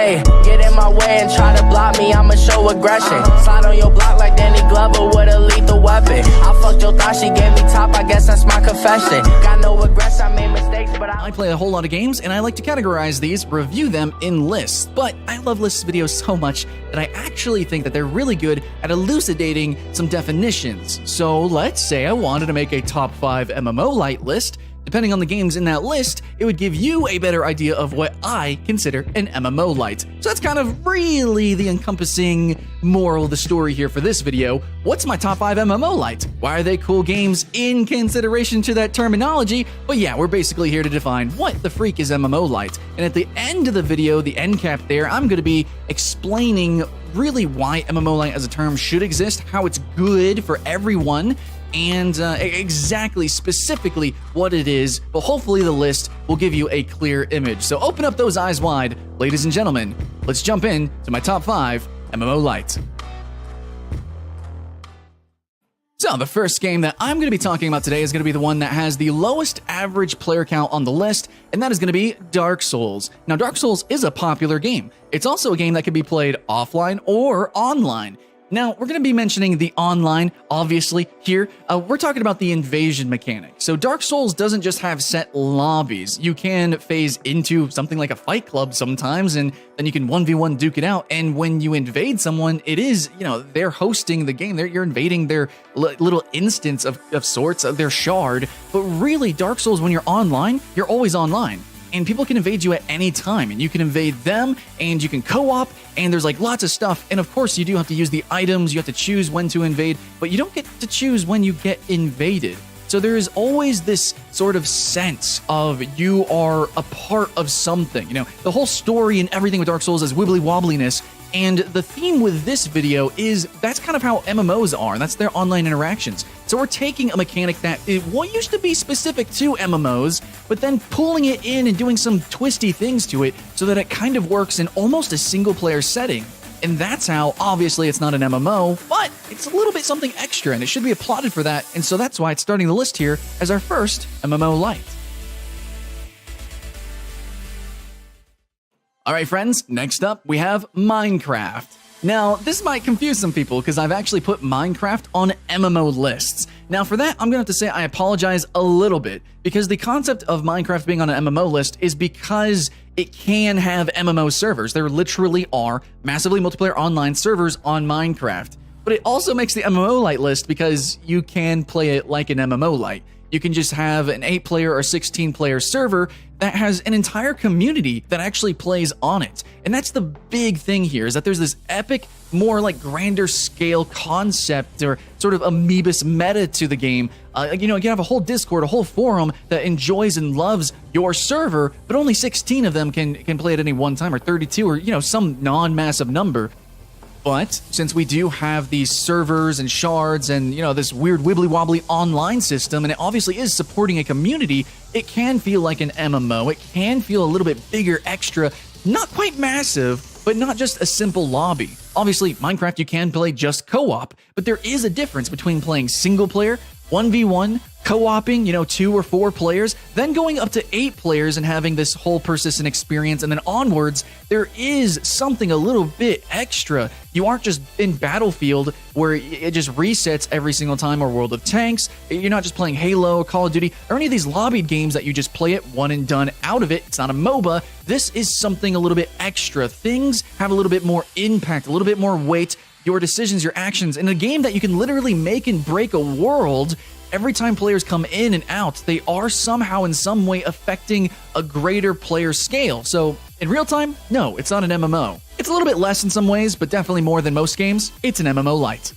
Hey, get in my way and try to block me, I'ma show aggression. Slide on your block like Danny Glover with a lethal weapon. I fucked your thought, she gave me top, I guess that's my confession. Got no regrets, I made mistakes, but I play a whole lot of games, and I like to categorize these, review them in lists. But I love lists videos so much that I actually think that they're really good at elucidating some definitions. So let's say I wanted to make a top 5 MMOLite list. Depending on the games in that list, it would give you a better idea of what I consider an MMOLite. So that's kind of really the encompassing moral of the story here for this video. What's my top 5 MMOLite? Why are they cool games in consideration to that terminology? But yeah, we're basically here to define what the freak is MMOLite. And at the end of the video, the end cap there, I'm going to be explaining really why MMOLite as a term should exist, how it's good for everyone, and exactly, specifically what it is, but hopefully the list will give you a clear image. So open up those eyes wide, ladies and gentlemen. Let's jump in to my top 5 MMOLite. So the first game that I'm going to be talking about today is going to be the one that has the lowest average player count on the list, and that is going to be Dark Souls. Now, Dark Souls is a popular game. It's also a game that can be played offline or online. Now, we're going to be mentioning the online, obviously, here. We're talking about the invasion mechanic. So Dark Souls doesn't just have set lobbies. You can phase into something like a fight club sometimes, and then you can 1v1 duke it out. And when you invade someone, it is, they're hosting the game. You're invading their little instance of sorts, of their shard. But really, Dark Souls, when you're online, you're always online. And people can invade you at any time, and you can invade them, and you can co-op, and there's like lots of stuff. And of course, you do have to use the items, you have to choose when to invade, but you don't get to choose when you get invaded. So there is always this sort of sense of you are a part of something. The whole story and everything with Dark Souls is wibbly-wobbliness. And the theme with this video is that's kind of how MMOs are, and that's their online interactions. So we're taking a mechanic that what used to be specific to MMOs, but then pulling it in and doing some twisty things to it so that it kind of works in almost a single-player setting. And that's how, obviously, it's not an MMO, but it's a little bit something extra, and it should be applauded for that, and so that's why it's starting the list here as our first MMOLite. All right, friends, next up, we have Minecraft. Now, this might confuse some people because I've actually put Minecraft on MMO lists. Now, for that, I'm going to have to say I apologize a little bit because the concept of Minecraft being on an MMO list is because it can have MMO servers. There literally are massively multiplayer online servers on Minecraft. But it also makes the MMOLite list because you can play it like an MMOLite. You can just have an 8-player or 16-player server that has an entire community that actually plays on it. And that's the big thing here, is that there's this epic, more like grander scale concept or sort of amoebus meta to the game. You can have a whole Discord, a whole forum that enjoys and loves your server, but only 16 of them can play at any one time, or 32, or some non-massive number. But since we do have these servers and shards and, this weird wibbly-wobbly online system, and it obviously is supporting a community, it can feel like an MMO. It can feel a little bit bigger, extra, not quite massive, but not just a simple lobby. Obviously, Minecraft, you can play just co-op, but there is a difference between playing single-player, 1v1, co-oping, 2 or 4 players, then going up to 8 players and having this whole persistent experience, and then onwards, there is something a little bit extra. You aren't just in Battlefield where it just resets every single time, or World of Tanks. You're not just playing Halo or Call of Duty or any of these lobbied games that you just play it one and done out of it. It's not a MOBA. This is something a little bit extra. Things have a little bit more impact, a little bit more weight. Your decisions, your actions, in a game that you can literally make and break a world. Every time players come in and out, they are somehow in some way affecting a greater player scale. So in real time, no, it's not an MMO. It's a little bit less in some ways, but definitely more than most games. It's an MMOLite.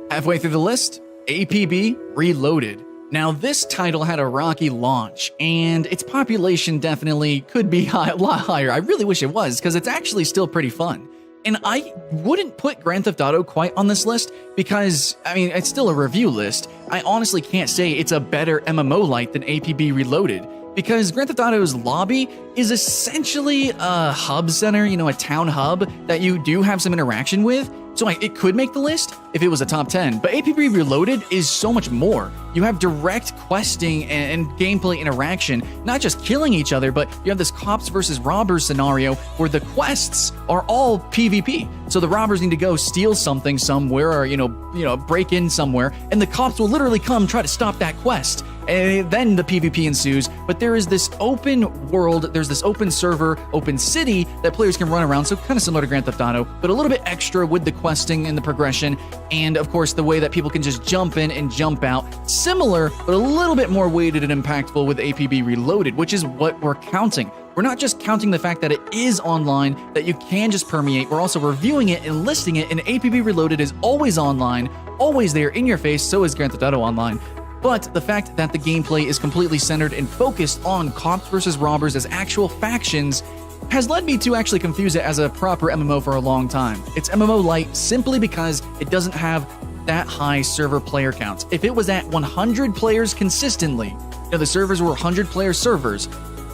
Halfway through the list, APB Reloaded. Now, this title had a rocky launch, and its population definitely could be a lot higher. I really wish it was, because it's actually still pretty fun. And I wouldn't put Grand Theft Auto quite on this list because, it's still a review list. I honestly can't say it's a better MMOLite than APB Reloaded because Grand Theft Auto's lobby is essentially a hub center, a town hub that you do have some interaction with, So it could make the list if it was a top 10, but APB Reloaded is so much more. You have direct questing and gameplay interaction, not just killing each other, but you have this cops versus robbers scenario where the quests are all PvP. So the robbers need to go steal something somewhere or, break in somewhere, and the cops will literally come try to stop that quest. And then the PvP ensues, but there is this open world, there's this open server, open city that players can run around, so kind of similar to Grand Theft Auto, but a little bit extra with the questing and the progression, and of course the way that people can just jump in and jump out. Similar, but a little bit more weighted and impactful with APB Reloaded, which is what we're counting. We're not just counting the fact that it is online, that you can just permeate, we're also reviewing it and listing it, and APB Reloaded is always online, always there in your face, so is Grand Theft Auto Online. But the fact that the gameplay is completely centered and focused on cops versus robbers as actual factions has led me to actually confuse it as a proper MMO for a long time. It's MMO Lite simply because it doesn't have that high server player counts. If it was at 100 players consistently, the servers were 100 player servers,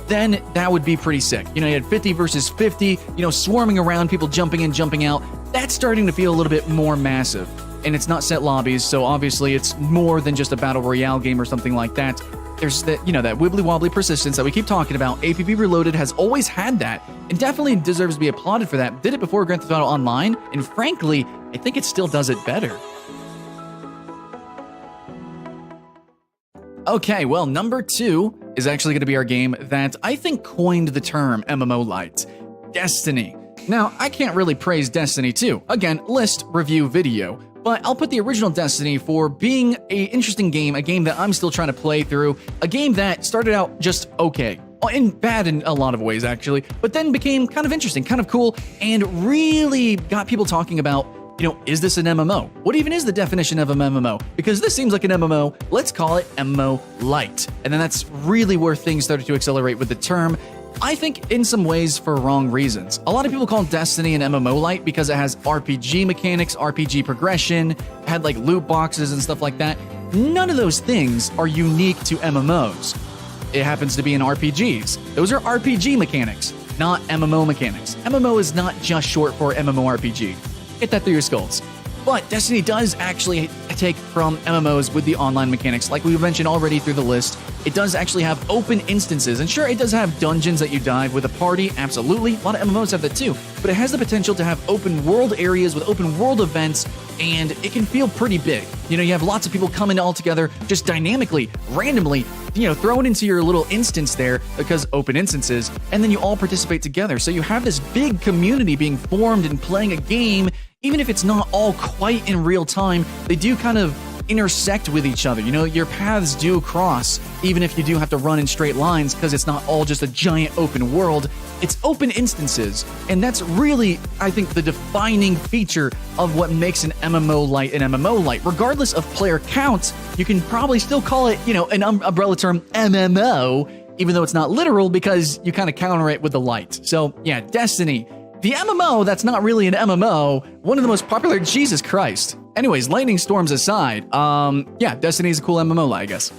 then that would be pretty sick. You had 50 versus 50, swarming around, people jumping in, jumping out. That's starting to feel a little bit more massive. And it's not set lobbies, so obviously it's more than just a battle royale game or something like that. There's that, that wibbly wobbly persistence that we keep talking about. APB Reloaded has always had that, and definitely deserves to be applauded for that. Did it before Grand Theft Auto Online, and frankly, I think it still does it better. Okay, well, number 2 is actually going to be our game that I think coined the term MMO Lite, Destiny. Now, I can't really praise Destiny 2. Again, list, review, video. But I'll put the original Destiny for being an interesting game, a game that I'm still trying to play through, a game that started out just okay, and bad in a lot of ways actually, but then became kind of interesting, kind of cool, and really got people talking about, is this an MMO? What even is the definition of an MMO? Because this seems like an MMO, let's call it MMO Lite. And then that's really where things started to accelerate with the term. I think in some ways for wrong reasons. A lot of people call Destiny an MMO Lite because it has RPG mechanics, RPG progression, had like loot boxes and stuff like that. None of those things are unique to MMOs. It happens to be in RPGs. Those are RPG mechanics, not MMO mechanics. MMO is not just short for MMORPG. Get that through your skulls. But Destiny does actually take from MMOs with the online mechanics, like we mentioned already through the list. It does actually have open instances, and sure, it does have dungeons that you dive with a party, absolutely. A lot of MMOs have that too, but it has the potential to have open world areas with open world events, and it can feel pretty big. You have lots of people coming all together, just dynamically, randomly, thrown into your little instance there, because open instances, and then you all participate together. So you have this big community being formed and playing a game. Even if it's not all quite in real time, they do kind of intersect with each other. Your paths do cross, even if you do have to run in straight lines, because it's not all just a giant open world. It's open instances, and that's really, I think, the defining feature of what makes an MMO Lite an MMO Lite. Regardless of player count, you can probably still call it, an umbrella term MMO, even though it's not literal, because you kind of counter it with the light. So yeah, Destiny. The MMO that's not really an MMO, one of the most popular, Jesus Christ. Anyways, lightning storms aside, yeah, Destiny is a cool MMO, I guess.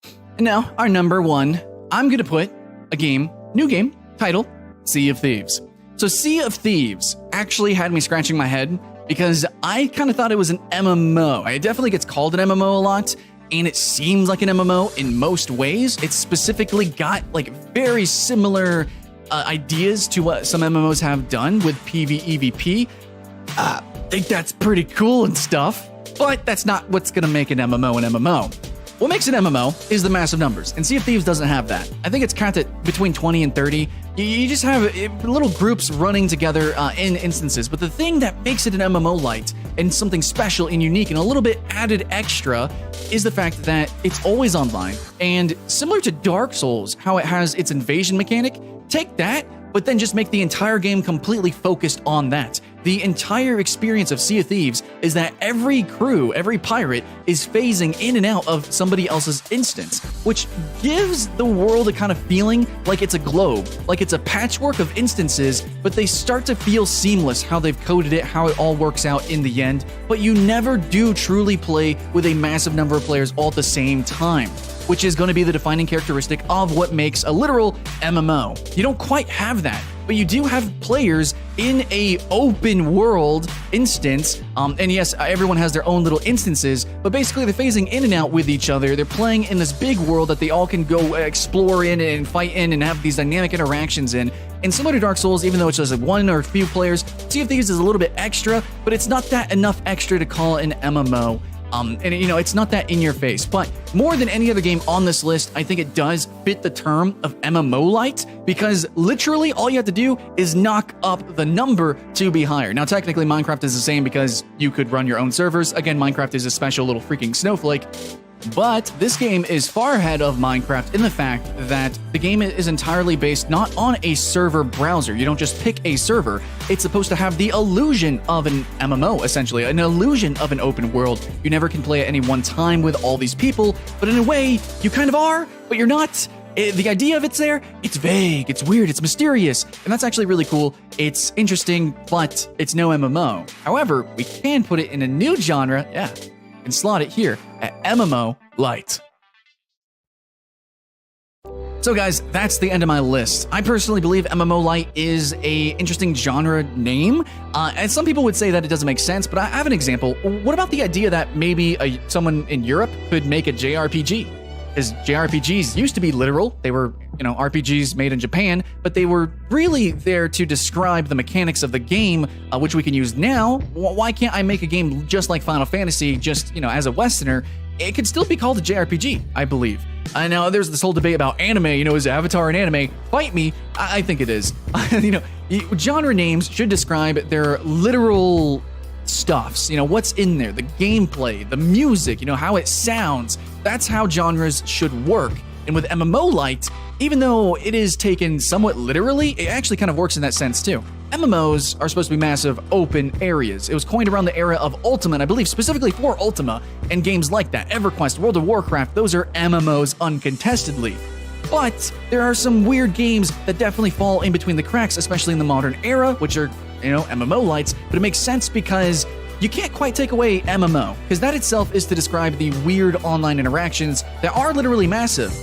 And now, our number 1, I'm gonna put a game, new game, title, Sea of Thieves. So Sea of Thieves actually had me scratching my head because I kind of thought it was an MMO. It definitely gets called an MMO a lot, and it seems like an MMO in most ways. It's specifically got like very similar ideas to what some MMOs have done with PvEVP. I think that's pretty cool and stuff, but that's not what's gonna make an MMO an MMO. What makes an MMO is the massive numbers, and Sea of Thieves doesn't have that. I think it's capped at between 20 and 30. You just have little groups running together in instances, but the thing that makes it an MMO Lite and something special and unique and a little bit added extra is the fact that it's always online. And similar to Dark Souls, how it has its invasion mechanic, take that, but then just make the entire game completely focused on that. The entire experience of Sea of Thieves is that every crew, every pirate, is phasing in and out of somebody else's instance, which gives the world a kind of feeling like it's a globe, like it's a patchwork of instances, but they start to feel seamless how they've coded it, how it all works out in the end, but you never do truly play with a massive number of players all at the same time, which is going to be the defining characteristic of what makes a literal MMO. You don't quite have that. but you do have players in a open world instance. And yes, everyone has their own little instances, but basically they're phasing in and out with each other. They're playing in this big world that they all can go explore in and fight in and have these dynamic interactions in. And similar to Dark Souls, even though it's just like one or a few players, Sea of Thieves is a little bit extra, but it's not that enough extra to call an MMO. And it's not that in your face, but more than any other game on this list, I think it does fit the term of MMOLite, because literally all you have to do is knock up the number to be higher. Now, technically, Minecraft is the same because you could run your own servers. Again, Minecraft is a special little freaking snowflake. But this game is far ahead of Minecraft in the fact that the game is entirely based not on a server browser. You don't just pick a server. It's supposed to have the illusion of an MMO, essentially, an illusion of an open world. You never can play at any one time with all these people, but in a way, you kind of are, but you're not. The idea of it's there, it's vague, it's weird, it's mysterious, and that's actually really cool. It's interesting, but it's no MMO. However, we can put it in a new genre, and slot it here at MMO Lite. So guys, that's the end of my list. I personally believe MMO Lite is a interesting genre name, and some people would say that it doesn't make sense, but I have an example. What about the idea that maybe someone in Europe could make a JRPG? Because JRPGs used to be literal. They were, RPGs made in Japan, but they were really there to describe the mechanics of the game, which we can use now. Why can't I make a game just like Final Fantasy, just, as a Westerner? It could still be called a JRPG, I believe. I know there's this whole debate about anime, is Avatar an anime? Fight me. I think it is. Genre names should describe their literal stuffs, what's in there, the gameplay, the music, how it sounds. That's how genres should work. And with MMO Lite, even though it is taken somewhat literally, it actually kind of works in that sense too. MMOs are supposed to be massive open areas. It was coined around the era of Ultima, and I believe specifically for Ultima and games like that. EverQuest, World of Warcraft, those are MMOs uncontestedly. But there are some weird games that definitely fall in between the cracks, especially in the modern era, which are MMO Lites, but it makes sense because you can't quite take away MMO, because that itself is to describe the weird online interactions that are literally massive.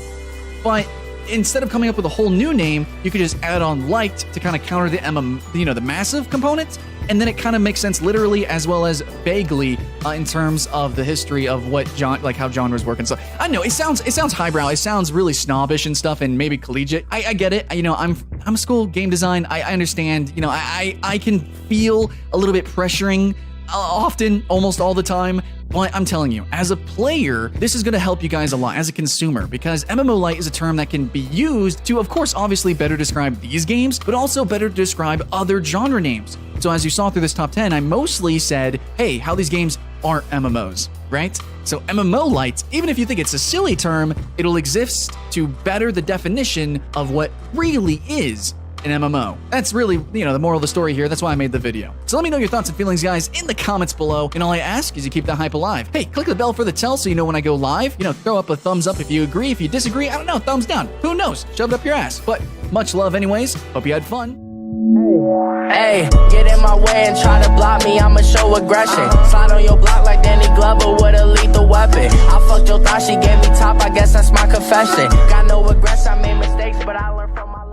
But instead of coming up with a whole new name, you could just add on Lite to kind of counter the the massive component, and then it kind of makes sense literally as well as vaguely in terms of the history of what how genres work and stuff. I know it sounds highbrow, it sounds really snobbish and stuff, and maybe collegiate. I get it. I'm a school game design. I understand. I can feel a little bit pressuring often, almost all the time. But I'm telling you, as a player, this is going to help you guys a lot as a consumer, because MMO Lite is a term that can be used to, of course, obviously better describe these games, but also better describe other genre names. So as you saw through this top 10, I mostly said, hey, how these games aren't MMOs, right? So MMO Lite, even if you think it's a silly term, it'll exist to better the definition of what really is an MMO. That's really, the moral of the story here. That's why I made the video. So let me know your thoughts and feelings, guys, in the comments below. And all I ask is you keep that hype alive. Hey, click the bell for the tell so you know when I go live. Throw up a thumbs up if you agree. If you disagree, I don't know, thumbs down. Who knows? Shove it up your ass. But much love anyways. Hope you had fun. Hey, get in my way and try to block me, I'ma show aggression. Slide on your block like Danny Glover with a lethal weapon. I fucked your thought, she gave me top, I guess that's my confession. Got no regrets, I made mistakes, but I learned from my